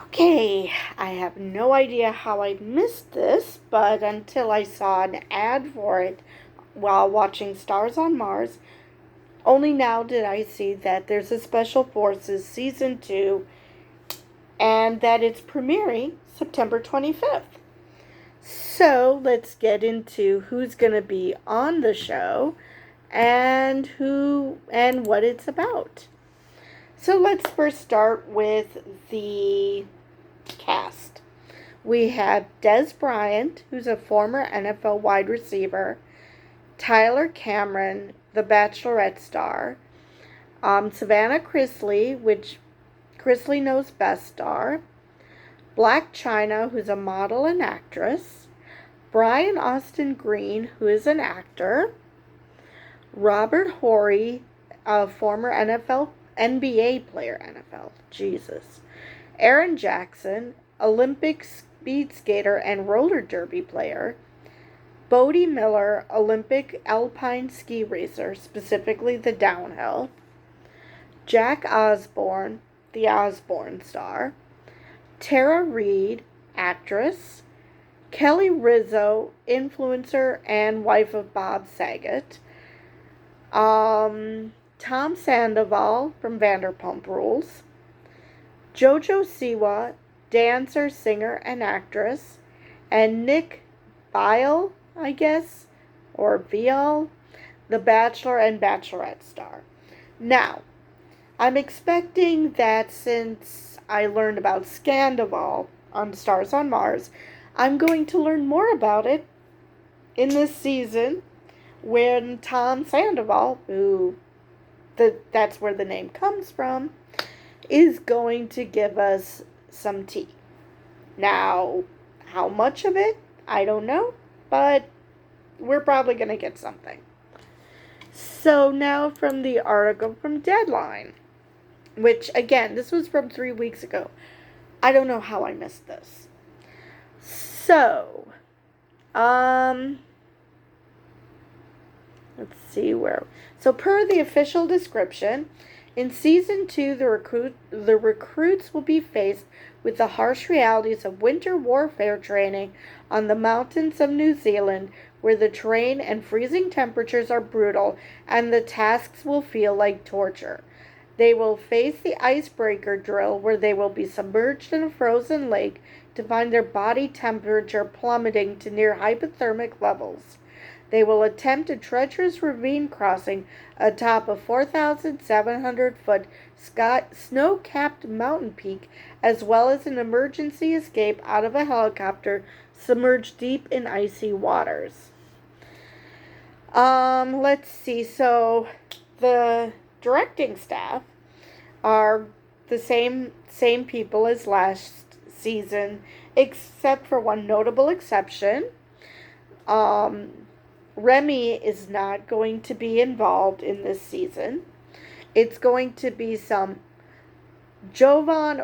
Okay, I have no idea how I missed this, but until I saw an ad for it while watching Stars on Mars, only now did I see that there's a Special Forces Season 2 and that it's premiering September 25th. So let's get into who's going to be on the show and who and what it's about. So let's first start with the cast. We have Des Bryant, who's a former NFL wide receiver, Tyler Cameron, the Bachelorette star, Savannah Chirisley, which Chirisley Knows Best star, Blac Chyna, who's a model and actress, Brian Austin Green, who is an actor, Robert Horry, a former NBA player, Jesus, Erin Jackson, Olympic speed skater and roller derby player, Bode Miller, Olympic alpine ski racer, specifically the downhill, Jack Osbourne, the Osbourne star, Tara Reid, actress, Kelly Rizzo, influencer and wife of Bob Saget, Tom Sandoval from Vanderpump Rules, JoJo Siwa, dancer, singer, and actress, and Nick Viall, I guess, or Viall, the Bachelor and Bachelorette star. Now, I'm expecting that since I learned about Sandoval on Stars on Mars, I'm going to learn more about it in this season when Tom Sandoval, that's where the name comes from, is going to give us some tea. Now, how much of it, I don't know, but we're probably going to get something. So now from the article from Deadline, which again, this was from 3 weeks ago. I don't know how I missed this. So, let's see where. So per the official description, in Season 2, the recruits will be faced with the harsh realities of winter warfare training on the mountains of New Zealand, where the terrain and freezing temperatures are brutal and the tasks will feel like torture. They will face the icebreaker drill, where they will be submerged in a frozen lake to find their body temperature plummeting to near hypothermic levels. They will attempt a treacherous ravine crossing atop a 4,700-foot snow-capped mountain peak, as well as an emergency escape out of a helicopter submerged deep in icy waters. Let's see. So the directing staff are the same people as last season, except for one notable exception. Remy is not going to be involved in this season. It's going to be some Jovan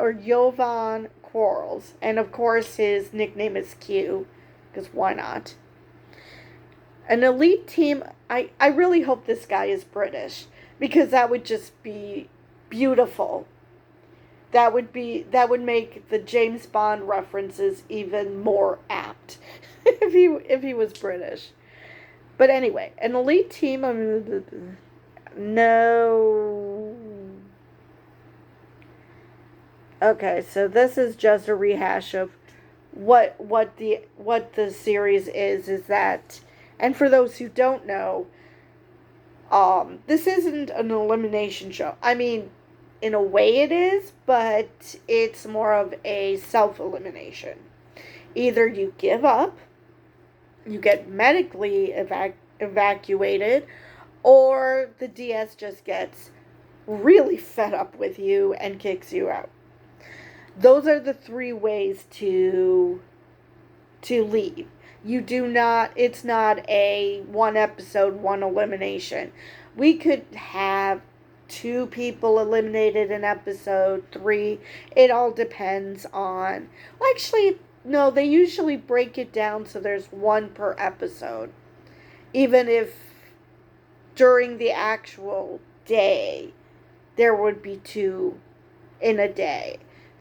Quarles. And of course his nickname is Q, because why not? An elite team, I really hope this guy is British, because that would just be beautiful. That would make the James Bond references even more apt if he was British. But anyway, an elite team. No. Okay, so this is just a rehash of what the series is that, and for those who don't know, this isn't an elimination show. I mean, in a way it is, but it's more of a self-elimination. Either you give up, you get medically evacuated, or the DS just gets really fed up with you and kicks you out. Those are the three ways to leave. You do not, it's not a one episode, one elimination. We could have 2 people eliminated in episode 3. It all depends on, well, actually, no, they usually break it down so there's 1 per episode. Even if during the actual day there would be 2 in a day.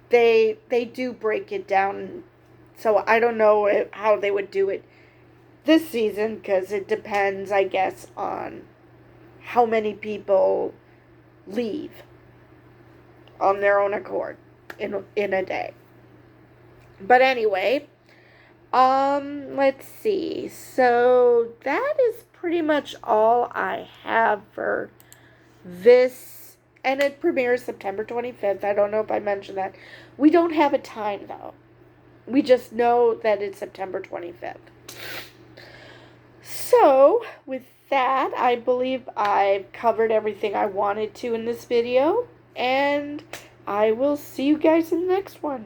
they do break it down. So I don't know how they would do it this season, because it depends, I guess, on how many people leave on their own accord in a day. But anyway, let's see. So that is pretty much all I have for this, and it premieres September 25th. I don't know if I mentioned that. We don't have a time though. We just know that it's September 25th. So, with that, I believe I've covered everything I wanted to in this video, and I will see you guys in the next one.